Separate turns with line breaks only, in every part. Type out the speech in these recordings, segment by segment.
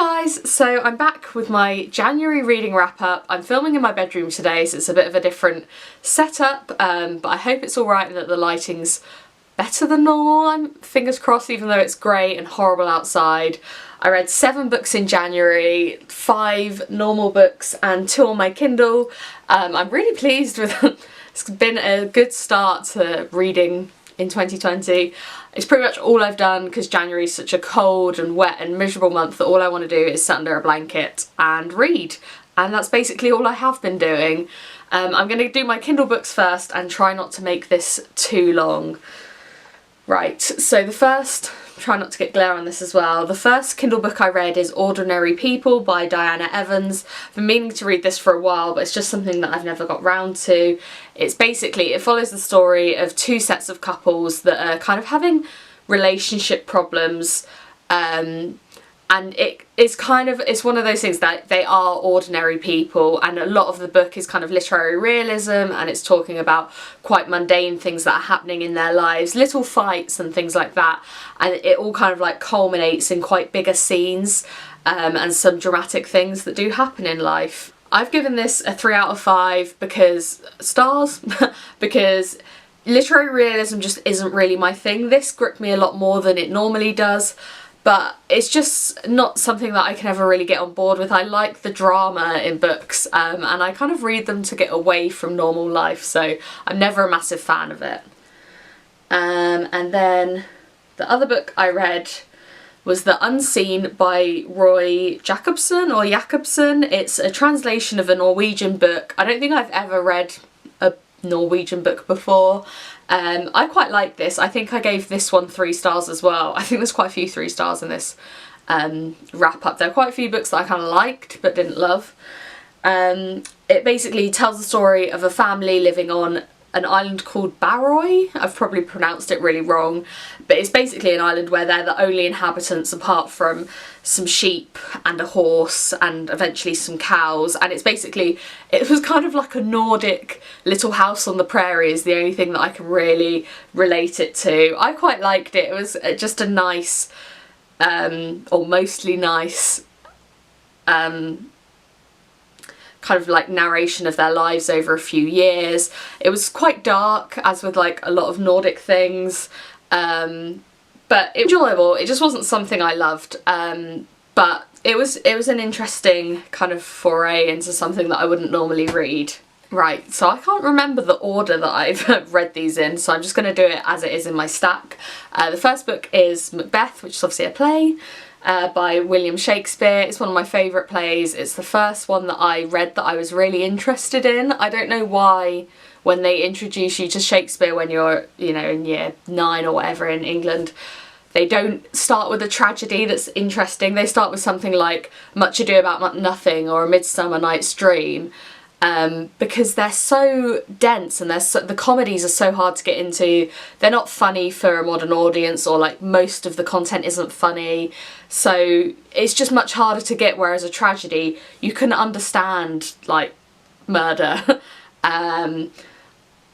guys, so I'm back with my January reading wrap up. I'm filming in my bedroom today, so it's a bit of a different setup, but I hope it's alright and that the lighting's better than normal. I'm fingers crossed, even though it's grey and horrible outside. I read 7 books in January, 5 normal books and 2 on my Kindle. I'm really pleased with it. It's been a good start to reading in 2020. It's pretty much all I've done because January is such a cold and wet and miserable month that all I want to do is sit under a blanket and read. And that's basically all I have been doing. I'm going to do my Kindle books first and try not to make this too long. Right, so the first, try not to get glare on this as well, the first Kindle book I read is Ordinary People by Diana Evans. I've been meaning to read this for a while, but it's just something that I've never got round to. It's basically, it follows the story of 2 sets of couples that are kind of having relationship problems, and it's one of those things that they are ordinary people, and a lot of the book is kind of literary realism, and it's talking about quite mundane things that are happening in their lives, little fights and things like that, and it all kind of like culminates in quite bigger scenes and some dramatic things that do happen in life. I've given this a 3 out of 5 because because literary realism just isn't really my thing. This gripped me a lot more than it normally does. But it's just not something that I can ever really get on board with. I like the drama in books, and I kind of read them to get away from normal life, so I'm never a massive fan of it. And then the other book I read was The Unseen by Roy Jacobsen, or Jacobsen. It's a translation of a Norwegian book. I don't think I've ever read a Norwegian book before. I quite like this. I think I gave this one 3 stars as well. I think there's quite a few 3 stars in this wrap up. There are quite a few books that I kind of liked but didn't love. It basically tells the story of a family living on an island called Barroy. I've probably pronounced it really wrong, but it's basically an island where they're the only inhabitants apart from some sheep and a horse and eventually some cows, and it's basically, it was kind of like a Nordic Little House on the Prairie is the only thing that I can really relate it to. I quite liked it. It was just a nice, or mostly nice, kind of like narration of their lives over a few years. It was quite dark, as with like a lot of Nordic things, but enjoyable. It just wasn't something I loved, but it was an interesting kind of foray into something that I wouldn't normally read. Right, so I can't remember the order that I've read these in, so I'm just going to do it as it is in my stack. The first book is Macbeth, which is obviously a play, by William Shakespeare. It's one of my favourite plays. It's the first one that I read that I was really interested in. I don't know why when they introduce you to Shakespeare when you're, you know, in year 9 or whatever in England, they don't start with a tragedy that's interesting. They start with something like Much Ado About Nothing or A Midsummer Night's Dream. Because they're so dense and the comedies are so hard to get into. They're not funny for a modern audience, or like most of the content isn't funny, so it's just much harder to get, whereas a tragedy you can understand like murder.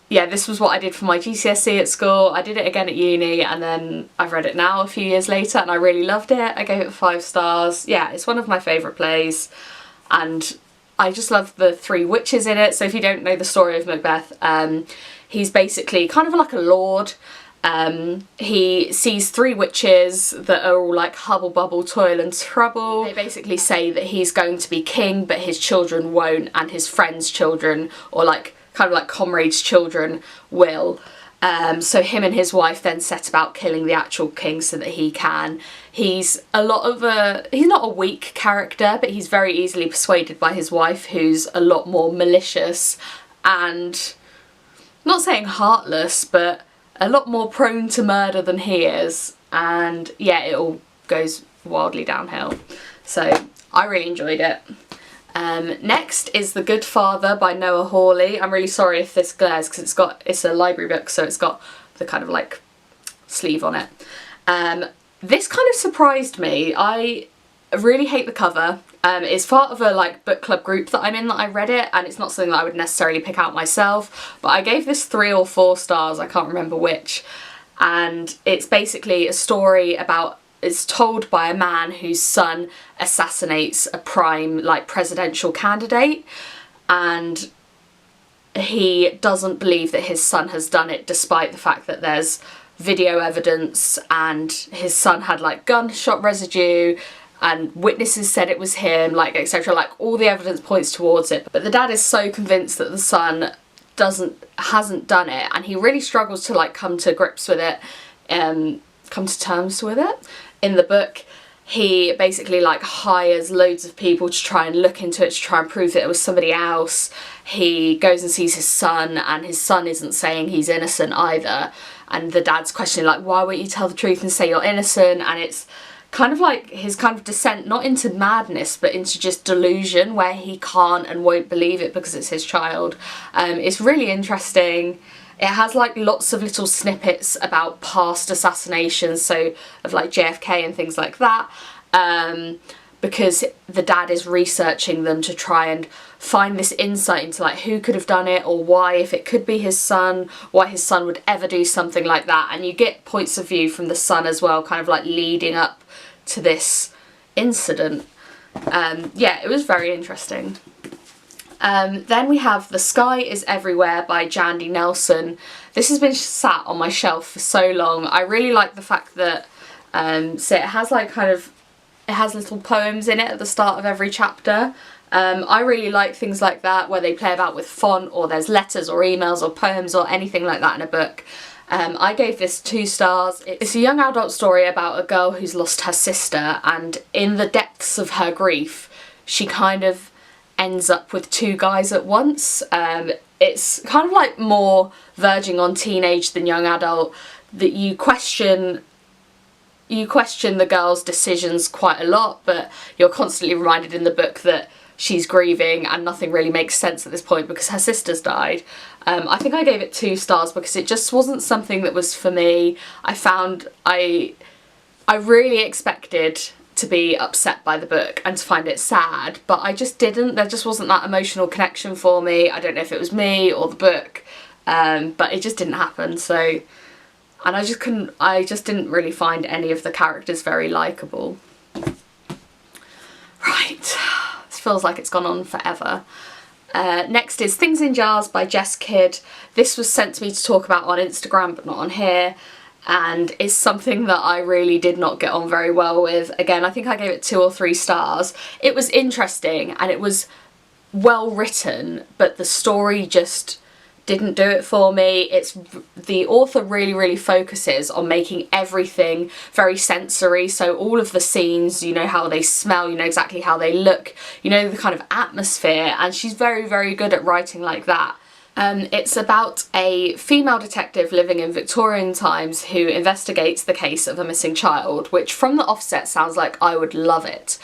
Yeah, this was what I did for my GCSE at school. I did it again at uni, and then I've read it now a few years later and I really loved it. I gave it 5 stars. Yeah, it's one of my favourite plays, and I just love the 3 witches in it. So if you don't know the story of Macbeth, he's basically kind of like a lord. He sees 3 witches that are all like hubble bubble, toil and trouble. They basically say that he's going to be king, but his children won't, and his friends' children, or like kind of like comrades' children, will. So him and his wife then set about killing the actual king so that he can. He's not a weak character, but he's very easily persuaded by his wife, who's a lot more malicious and, not saying heartless, but a lot more prone to murder than he is. And yeah, it all goes wildly downhill. So I really enjoyed it. Next is The Good Father by Noah Hawley. I'm really sorry if this glares because it's a library book, so it's got the kind of like sleeve on it. This kind of surprised me. I really hate the cover. It's part of a like book club group that I'm in that I read it, and it's not something that I would necessarily pick out myself, but I gave this 3 or 4 stars, I can't remember which, and it's basically a story about it's told by a man whose son assassinates a prime, like, presidential candidate, and he doesn't believe that his son has done it, despite the fact that there's video evidence and his son had, like, gunshot residue and witnesses said it was him, like, etc. Like, all the evidence points towards it. But the dad is so convinced that the son hasn't done it, and he really struggles to, like, come to grips with it, come to terms with it. In the book, he basically, like, hires loads of people to try and look into it, to try and prove that it was somebody else. He goes and sees his son, and his son isn't saying he's innocent either. And the dad's questioning, like, why won't you tell the truth and say you're innocent? And it's kind of like his kind of descent, not into madness, but into just delusion, where he can't and won't believe it because it's his child. It's really interesting. It has, like, lots of little snippets about past assassinations, so of, like, JFK and things like that, because the dad is researching them to try and find this insight into, like, who could have done it, or why, if it could be his son, why his son would ever do something like that. And you get points of view from the son as well, kind of, like, leading up to this incident. Yeah, it was very interesting. Then we have The Sky is Everywhere by Jandy Nelson. This has been sat on my shelf for so long. I really like the fact that so it has, like, kind of, it has little poems in it at the start of every chapter. I really like things like that, where they play about with font, or there's letters or emails or poems or anything like that in a book. I gave this 2 stars. It's a young adult story about a girl who's lost her sister, and in the depths of her grief, she kind of ends up with 2 guys at once. It's kind of, like, more verging on teenage than young adult, that you question the girl's decisions quite a lot, but you're constantly reminded in the book that she's grieving and nothing really makes sense at this point because her sister's died. I think I gave it 2 stars because it just wasn't something that was for me. I found I really expected to be upset by the book and to find it sad, but I just didn't. There just wasn't that emotional connection for me. I don't know if it was me or the book, but it just didn't happen. So, and I just didn't really find any of the characters very likeable. Right, this feels like it's gone on forever. Next is Things in Jars by Jess Kidd. This was sent to me to talk about on Instagram, but not on here, and it's something that I really did not get on very well with. Again, I think I gave it 2 or 3 stars. It was interesting and it was well written, but the story just didn't do it for me. The author really focuses on making everything very sensory, so all of the scenes, you know how they smell, you know exactly how they look, you know the kind of atmosphere, and she's very good at writing like that. It's about a female detective living in Victorian times who investigates the case of a missing child, which from the offset sounds like I would love it.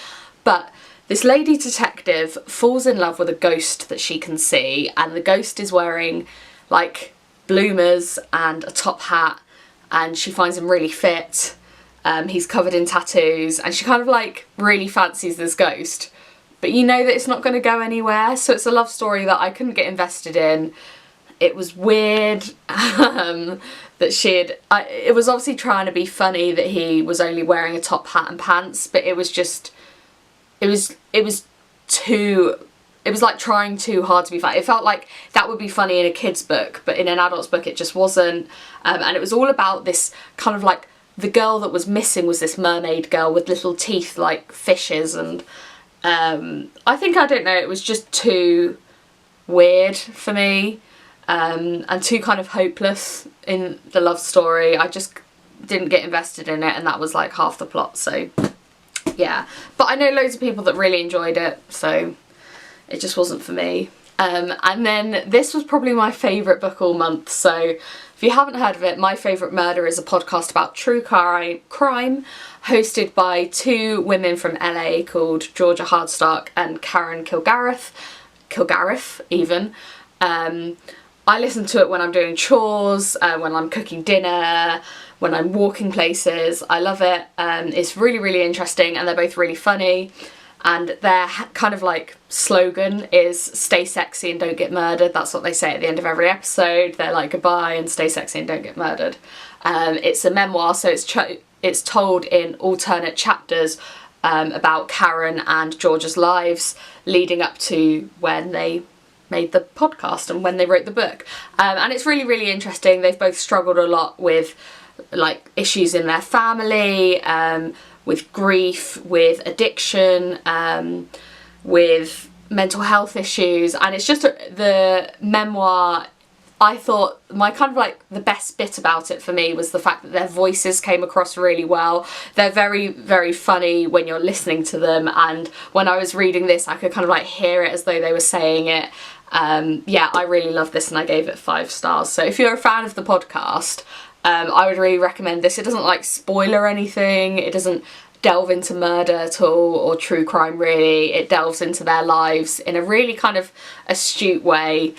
But this lady detective falls in love with a ghost that she can see, and the ghost is wearing, like, bloomers and a top hat, and she finds him really fit. He's covered in tattoos, and she kind of, like, really fancies this ghost. But you know that it's not going to go anywhere, so it's a love story that I couldn't get invested in. It was weird that it was obviously trying to be funny that he was only wearing a top hat and pants, but it was just, it was like trying too hard to be funny. It felt like that would be funny in a kid's book, but in an adult's book it just wasn't. And it was all about this kind of, like, the girl that was missing was this mermaid girl with little teeth like fishes, and I don't know, it was just too weird for me, and too kind of hopeless in the love story. I just didn't get invested in it, and that was like half the plot, so yeah. But I know loads of people that really enjoyed it, so it just wasn't for me. And then this was probably my favourite book all month, so if you haven't heard of it, My Favourite Murder is a podcast about true crime, hosted by 2 women from LA called Georgia Hardstark and Karen Kilgariff even. I listen to it when I'm doing chores, when I'm cooking dinner, when I'm walking places. I love it. It's really interesting, and they're both really funny. And their kind of, like, slogan is stay sexy and don't get murdered. That's what they say at the end of every episode. They're like, goodbye and stay sexy and don't get murdered. It's a memoir, so it's it's told in alternate chapters about Karen and George's lives leading up to when they made the podcast and when they wrote the book. And it's really, really interesting. They've both struggled a lot with like issues in their family, with grief, with addiction, with mental health issues, and it's just the memoir. I thought my kind of like the best bit about it for me was the fact that their voices came across really well. They're very, very funny when you're listening to them, and when I was reading this I could kind of like hear it as though they were saying it. Yeah, I really loved this and I gave it 5 stars. So if you're a fan of the podcast, I would really recommend this. It doesn't like spoiler anything, it doesn't delve into murder at all or true crime really. It delves into their lives in a really kind of astute way.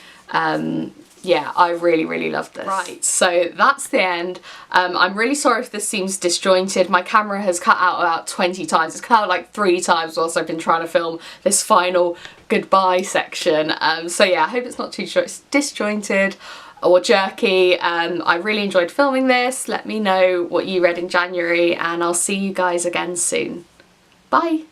Yeah, I really, really loved this. Right, so that's the end. I'm really sorry if this seems disjointed. My camera has cut out about 20 times. It's cut out like 3 times whilst I've been trying to film this final goodbye section. So yeah, I hope it's not too disjointed or jerky. I really enjoyed filming this. Let me know what you read in January and I'll see you guys again soon. Bye!